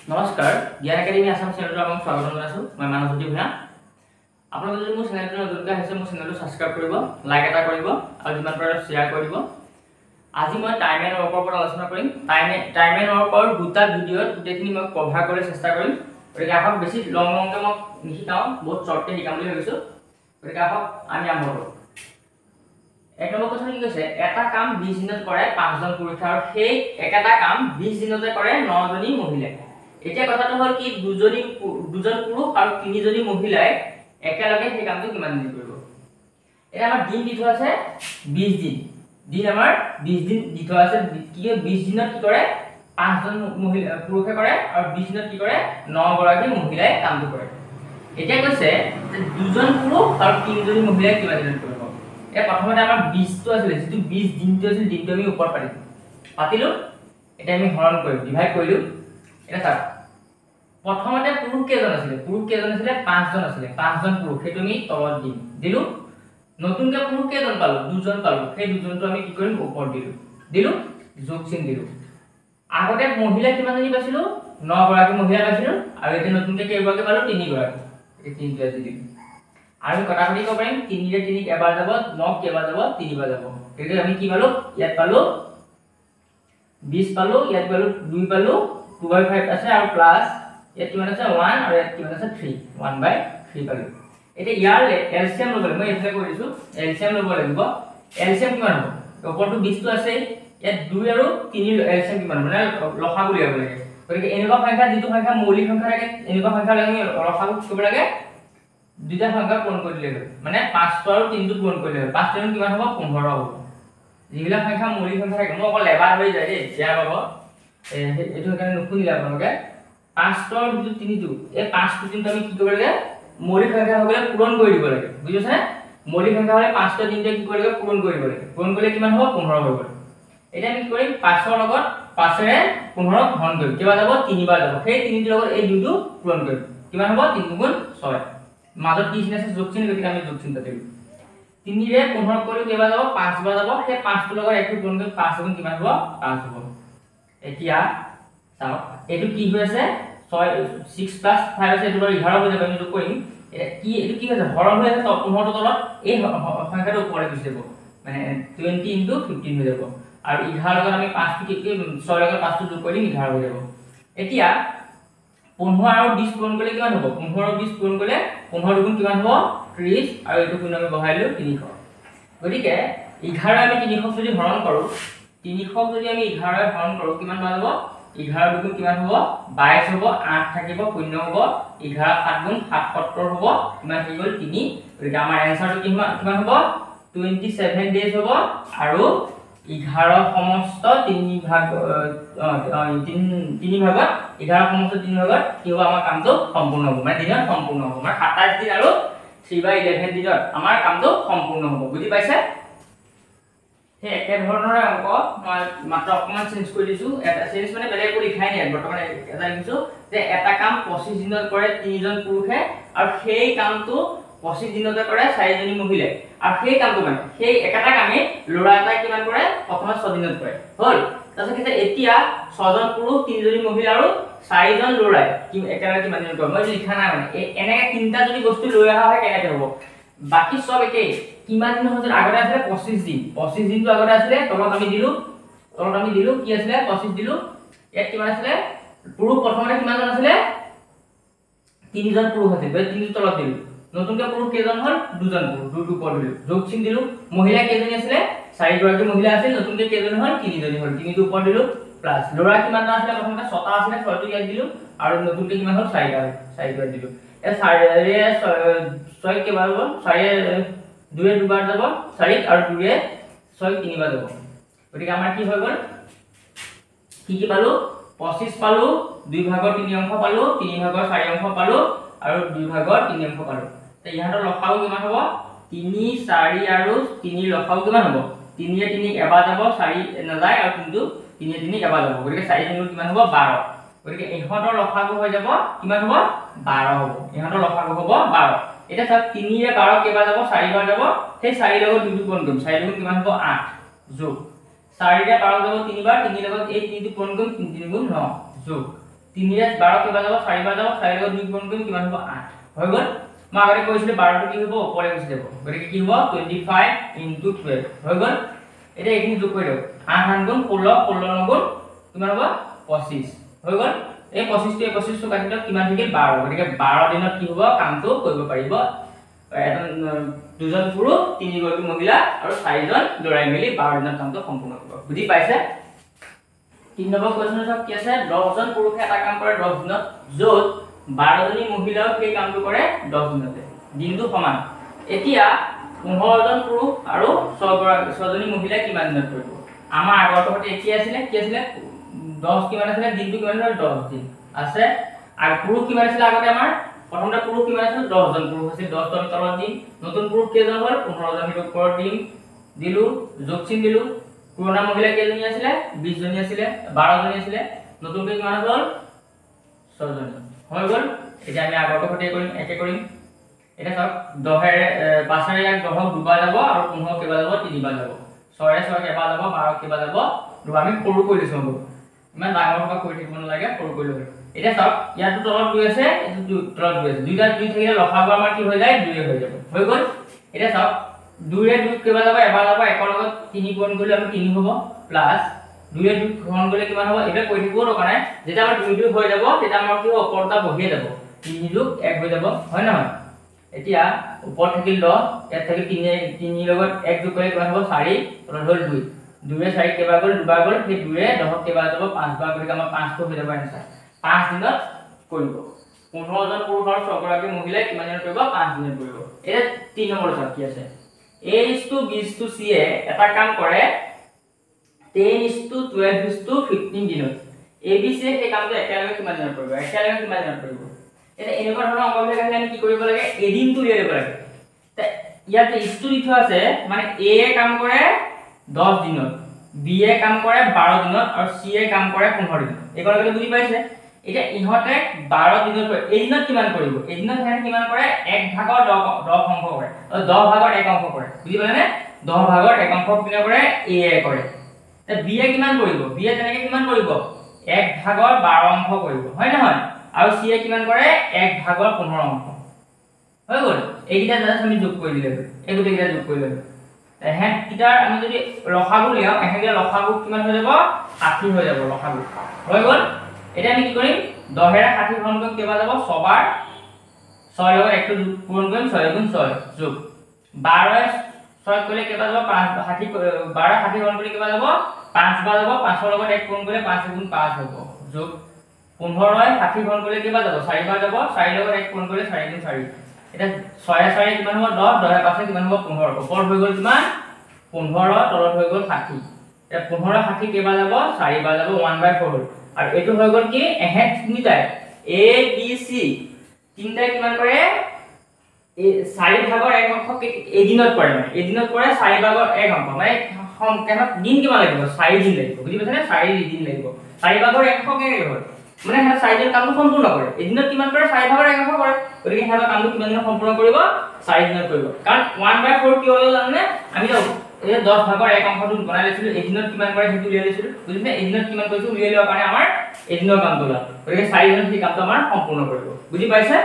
নমস্কাৰ জ্ঞান একাডেমি আসাম চেনেলত আপোনাক স্বাগতম জনাইছো মই মানৱজ্যোতি ভূঞা আপোনালোকে যদি মোৰ চেনেলটো নতুনকৈ আহিছে মোৰ চেনেলটো সাবস্ক্ৰাইব কৰিব লাইক এটা কৰিব আৰু যিমান পাৰে শ্বেয়াৰ কৰিব আজি মই টাইম এণ্ড ৱৰ্কৰ ওপৰত আলোচনা কৰিম টাইম এণ্ড ৱৰ্কৰ দুটা ভিডিঅ'ত গোটেইখিনি মই কভাৰ কৰিবলৈ চেষ্টা কৰিম গতিকে আহক বেছি লংকৈ মই নিশিকাওঁ বহুত শ্বৰ্টকৈ শিকাম বুলি ভাবিছোঁ গতিকে আহক আমি আৰম্ভ কৰোঁ এক নম্বৰ কথা কি কৈছে এটা কাম 20 দিনত কৰে 5 জন পুৰুষ আৰু সেই একেটা কাম 20 দিনতে কৰে 9 জনী মহিলাই এতিয়া কথাটো হ'ল কি দুজন পুৰুষ আৰু 3 জনী মহিলাই একেলগে সেই কামটো কিমান দিন কৰিব এটা আমাৰ দিন দি থোৱা আছে 20 দিন আমাৰ 20 দিন দি থোৱা আছে কি 20 দিনত কি কৰে 5 জন মহিলা পুৰুষে কৰে আৰু 20 দিনত কি কৰে 9 গৰাকী মহিলাই কামটো কৰে এতিয়া কৈছে যে দুজন পুৰুষ আৰু 3 জনী মহিলাই কিমান দিনত কৰিব এ প্ৰথমতে আমাৰ 20 টো আছিল যেটো 20 দিনটো আছিল দিনটো আমি ওপৰ পাতিলো এটা আমি হৰণ কৰিম ডিভাইড কৰিলো এটা চাওক প্ৰথমতে পুৰুষ কেজন আছিল 5 জন আছিল 5 জন পুৰুষ হেতু আমি তলত দিলো নতুনকে পুৰুষ কেজন পালো দুজন পালো সেই দুজনটো আমি কি কৰিম ওপৰ দিলো যোগ চিন দিলো আগতে মহিলা কিমান জনী পাইছিলো 9 গৰাকী মহিলা পাইছিলো আৰু এতিয়া নতুনকে কেইগৰাকী পালো 3 গৰাকী এই তিনটা দিলো আৰু কটাকটি কৰিব পাৰিম 3 ৰে 3 এবাৰ যাব 9 কেবাৰ যাব 3 বাৰ যাব তেতিয়া আমি কি পালো ইয়াত পালো 20 পালো ইয়াত পালো 2 পালো 2/5 আছে আৰু প্লাস ইয়াত কিমান আছে 1 আৰু ইয়াত কিমান আছে 3 1/3 পালো এটা ইয়াৰ এলসিএম লব লাগিব মই এপ্লাই কৰি দিছো এলসিএম লব লাগিব এলসিএম কিমান হ'ব ওপৰটো 20 টো আছে ইয়াত 2 আৰু 3 এলসিএম কিমান মানে লসাগু উলিয়াব লাগে গতিকে এনেকুৱা সংখ্যা যেটো সংখ্যা মৌলিক সংখ্যা থাকে এনেকুৱা সংখ্যা লাগে লসাগু কৰিব লাগে দুটা সংখ্যা পূৰণ কৰি দিলে মানে 5 আৰু 3 টো পূৰণ কৰিলে 5 টো কিমান হ'ব 15 হ'ব যিলা সংখ্যা মৌলিক সংখ্যা থাকে মই অকল এবাৰ হৈ যায় দেই জিয়া পাব এটো কাৰণে নুখুনিলা আপোনালোকে 5 আৰু 3 টো এই 5 টো কিন্তু আমি কি কৰিব লাগে মৌলিক সংখ্যা হ'লে পূৰণ কৰি দিব লাগে বুজিছানে মৌলিক সংখ্যা হ'লে 5 টো 3 টো কি কৰিব লাগে পূৰণ কৰিব লাগে পূৰণ কৰিলে কিমান হ'ব 15 হ'ব এটা আমি কি কৰিম 5 ৰ লগত 5 ৰে 15 হৰণ কৰিম কিবা যাব 3 বাৰ যাব সেই 3 ৰ লগত এই 2 টো পূৰণ কৰিম কিমান হ'ব 3 গুণ 6 মাজত কি চিন আছে যোগ চিন গতিকে আমি যোগ চিন দিম 3 ৰে 15 কৰি কেবা যাব 5 বাৰ যাব সেই 5 ৰ লগত একটো গুণ কৰি 5 গুণ কিমান হ'ব 5 হ'ব এতিয়া চাও এটো কি হৈ আছে 6 + 5 আছে এটো 11 হৈ যাব আমি যোগ কৰিম এটো কি হৈছে হৰণ হৈ আছে 15 ৰ তলত এই সংখ্যাটো ওপৰলৈ গুচি যাব মানে 20 * 15 হৈ যাব আৰু 11 লগত আমি 5 টো কি 6 লগত 5 টো যোগ কৰি 11 হৈ যাব এতিয়া 15 আৰু 20 পূৰণ কৰিলে কিমান হ'ব 15 আৰু 20 পূৰণ কৰিলে 15 দুগুণ কিমান হ'ব 30 আৰু এটো গুণ আমি বহাইলো 300 গতিকে 11 আমি 300 যদি হৰণ কৰো 300 যদি আমি 11 হৰণ কৰো কিমান পাব 11 দুগুণ কিমান হ'ব 22 হ'ব 8 থাকিব 0 হ'ব 11 7 গুণ 77 হ'ব কিমান হৈ গ'ল 3 গতিকে আমাৰ এনসাৰটো কিমান হ'ব 27 ডেজ হ'ব আৰু 11 সমস্ত 3 ভাগ 3 ভাগত 11 সমস্ত 3 ভাগত কি হ'ব আমাৰ কামটো সম্পূৰ্ণ হ'ব মানে দিনত সম্পূৰ্ণ হ'ব মানে 27 দিন আৰু 3/11 দিনত আমাৰ কামটো সম্পূৰ্ণ হ'ব বুজি পাইছে হে একে ধৰণৰ অংক মই মাত্ৰ অকমান চেঞ্জ কৰি দিছো এটা চেঞ্জ মানে বেলেগ কৰি লিখাই নাই বৰ্তমান এটা লিখিছো যে এটা কাম 25 দিনত কৰে 3 জন পুৰুষে আৰু সেই কামটো 25 দিনতে কৰে 4 জনী মহিলাই আৰু সেই কামটো মানে সেই একেটা কামে লৰা এটা কিমান কৰে প্ৰথমে 6 দিনত কৰে হল তাৰপিছত কি এতিয়া 6 জন পুৰুষ 3 জনী মহিলা আৰু 4 জন লৰাই কি একেলগে কিমান দিনত কৰে মই লিখা নাই মানে এনেকে তিনটা যদি বস্তু লৈ আহা হয় কেনেকে হ'ব বাকি সব একে কিমান দিন হতে আগতে আছিল 25 দিনটো আগতে আছিল তলত আমি দিলু কি আছিল 25 দিলু ইয়াত কিমান আছিল পুৰুষ প্ৰথমতে কিমান জন আছিল 3 জন পুৰুষ আছিল 3 টো তলত দিলু নতুনকে পুৰুষ কেজন হল দুজন পুৰুষ দুটো ওপৰ দিলু যোগ চিন দিলু মহিলা কেজনী আছিল 4 গৰাকী মহিলা আছিল নতুনকে কেজন হল 3 জনী হল 3 টো ওপৰ দিলু প্লাস লৰা কিমান আছিল প্ৰথমতে 6টা আছিল 6 টো ইয়াত দিলু আৰু নতুনকে কিমান হল 4টা দিলু এ 6 কেবাৰ হ'ব 4 2 এ দুবাৰ যাব 4 আৰু 2 এ 6 তিনিবাৰ যাব গতিকে আমাৰ কি হৈ গ'ল কি পালো 25 পালো 2 ভাগৰ 3 অংশ পালো 3 ভাগৰ 4 অংশ পালো আৰু 2 ভাগৰ 3 অংশ পালো তে ইহাতৰ লসাগু কিমান হ'ব 3 4 আৰু 3 লসাগু কিমান হ'ব 3 ৰে 3 এবাৰ যাব 4 নাযায় আৰু কিন্তু 3 ৰে 3 এবাৰ যাব গতিকে 4 3 কিমান হ'ব 12 গতিকে ইহতৰ লসাগু হৈ যাব কিমান হ'ব 12 হ'ব ইহতৰ লসাগু হ'ব 12 এটা সব 3 ৰে 12 কেবা যাব 4 বাৰ যাব সেই 4 লগত 2 পূৰণ কৰিম 4 গুণ কিমান হ'ব 8 যোগ 4 ৰে 12 যাব 3 বাৰ 3 লগত এই 3 টো পূৰণ কৰিম 3 গুণ 9 যোগ 3 ৰে 12 কেইবাৰ যাব 4 বাৰ যাব 4 লগত 2 গুণ কৰিম কিমান হ'ব 8 হৈ গ'ল মই আগতে কৈছিলো 12 টো কি হ'ব ওপৰে গুচি যাব গতিকে কি হ'ব 25 * 12 হৈ গ'ল এটা এইখিনি যোগ কৰি দিও 8 গুণ 16 16 গুণ কিমান হ'ব 25 হৈ গ'ল এই 25 টো 25 টো কাটি দিও কিমান থাকিল 12 গতিকে 12 দিনত কি হ'ব কামটো কৰিব পাৰিব দুজন পুৰুষ তিনিগৰাকী মহিলা আৰু চাৰিজন ল'ৰাই মিলি 12 দিনত কামটো সম্পূৰ্ণ কৰিব বুজি পাইছে 3 নম্বৰ কোৱেশ্চন চাওক কি আছে 10 জন পুৰুষে এটা কাম কৰে 10 দিনত য'ত 12 জনী মহিলাও সেই কামটো কৰে 10 দিনতে দিনটো সমান এতিয়া 15 জন পুৰুষ আৰু 6 জনী মহিলা কিমান দিনত কৰিব আমাৰ আগৰটো হতে কি আছিল 10 কিমান আছিল দিনটো কিমান আছিল 10 দিন আছে আৰু পুৰুষ কিমান আছিল আগতে আমাৰ প্ৰথমতে পুৰুষ কিমান আছিল 10 জন পুৰুষ আছিল 10 জন তলত দিন নতুন পুৰুষ কেইজন হ'ল 15 জন হিটো ওপৰত দিন দিলু যোগ চিন দিলু পুৰণা মহিলা কেইজনী আছিল 20 জনী আছিল 12 জনী আছিল নতুনকৈ কিমান হ'ল 6 জনী হৈ গ'ল এতিয়া আমি আগৰটো হতে কৰিম একে কৰিম এটা চাওক 10 এৰে 5 এৰে 10 দুবাৰ যাব আৰু 15 কেইবাৰ যাব তিনিবাৰ যাব 6 এৰে 6 কেইবাৰ যাব 12 কেইবাৰ যাব দুবাৰ আমি সৰু কৰি দিছো ইমান ডাঙৰ কথা কৈ থাকিব নালাগে সৰু কৰি লও এটা চাওক ইয়াত তলত 2 আছে এটো তলত 2 আছে দুইটা 2 থাকিলে লসাগু আমাৰ কি হৈ যায় 2 হৈ যাব হৈ গ'ল এটা চাওক 2 ৰে 2 কেইবাৰ যাব এবাৰ যাব একৰ লগত 3 গুণ কৰিলে আমি 3 হ'ব প্লাস 2 ৰে 2 গুণ কৰিলে কিমান হ'ব এটা কৈ থাকিব দৰকাৰ নাই যেতিয়া আমাৰ 2 2 হৈ যাব তেতিয়া আমাৰ কি হ'ব ওপৰটা বহিয়ে যাব 3 যোগ 1 হৈ যাব হয় নহয় এতিয়া ওপৰ থাকিল 10 ইয়াত থাকিল 3 লগত 1 যোগ কৰিলে কিমান হ'ব 4 তলত হ'ল 2 2 ৰে 4 কেইবাৰ গ'ল দুবাৰ গ'ল সেই 2 ৰে 10 কেইবাৰ যাব 5 বাৰ গতিকে আমাৰ 5 টো হৈ যাব আনসাৰ 5 দিনত কৰিব 15 জন পুৰুষ আৰু 6 গৰাকী মহিলাই কিমান দিনত কৰিব 5 দিনত কৰিব এটা 3 নম্বৰ চাওক কি আছে A is to B is to C এ এটা কাম কৰে 10 is to 12 is to 15 দিনত A B C এই কামটো একেলগে কিমান দিনত কৰিব একেলগে কিমান দিনত কৰিব এটা এনেকুৱা ধৰণৰ অংকবিলাক আহিলে আমি কি কৰিব লাগে এদিনটো উলিয়াই দিব লাগে তে ইয়াতে is to দি থোৱা আছে মানে A এ কাম কৰে 10 দিনত B এ কাম কৰে 12 দিনত আৰু C এ কাম কৰে 15 দিনত এইকলকে বুজি পাইছে এটা ইহতে 12 দিনত কৰে এদিনত কিমান কৰিব এদিনত হেনে কিমান কৰে 1 ভাগৰ 10 অংক কৰে 10 ভাগৰ 1 অংক কৰে বুজি পালেনে 10 ভাগৰ 1 অংক কিমান কৰে A এ কৰে তে B এ কিমান কৰিব B এ তেনেকে কিমান কৰিব 1 ভাগৰ 12 অংক কৰিব হয় নহয় আৰু C এ কিমান কৰে 1 ভাগৰ 15 অংক হৈ গ'ল এইটা জাস্ট আমি যোগ কৰি দিলে এই দুটা যোগ কৰি দিলে হেন কিটাৰ আমি যদি লসাগু লিয়াও এহেগে লসাগু কিমান হৈ যাব 60 হৈ যাব লসাগু হৈ গ'ল এটা আমি কি কৰিম 10 এৰে 60 গুণ কৰিম কেবা যাব 6 বাৰ 6 লগত 1 টো গুণ কৰিম 6 গুণ 6 যোগ 12 এ 6 কৰিলে কেবা যাব 5 60 12 60 গুণ কৰিলে কেবা যাব 5 বাৰ যাব 5 ৰ লগত 1 গুণ কৰিলে 5 গুণ 5 হ'ব যোগ 15 এ 60 গুণ কৰিলে কেবা যাব 4 বাৰ যাব 4 লগত 1 গুণ কৰিলে 4 গুণ 4 এটা 6 এ 4 কিমান হ'ব 10 10 এ 5 কিমান হ'ব 15 ওপৰ হৈ গ'ল কিমান 15 তলত হৈ গ'ল 60 এটা 15 60 কেবা যাব 4 বাৰ যাব 1/4 হ'ল আৰু এটো হৈ গ'ল কি এহে তিনিটাই A B C তিনিটাই কিমান কৰে 4 ভাগৰ 1 অংক এদিনত কৰে মানে এদিনত কৰে 4 ভাগৰ 1 অংক মানে কেনে দিন কিমান লাগিব 4 দিন লাগিব বুজি পাইছানে 4 দিন লাগিব 4 ভাগৰ 1 অংক কেনে হ'ল মানে হেনা 4 দিন কামটো সম্পূৰ্ণ কৰে এদিনত কিমান কৰে 4 ভাগৰ 1 অংক কৰে গতিকে হেনা কামটো কিমান দিনত সম্পূৰ্ণ কৰিব 4 দিনত কৰিব কাৰণ 1/4 কি হ'ল জানেনে আমি এই 10 ভাগৰ 1 অংকটো বনাই লৈছিলো এদিনত কিমান কৰে হেতু উলিয়াই লৈছিলো বুজিছে এদিনত কিমান কৰিছো উলিয়াই লোৱাৰ কাৰণে আমাৰ এদিনৰ কামটো হ'ল গতিকে 4 দিনত এই কামটো আমাৰ সম্পূৰ্ণ কৰিব বুজি পাইছে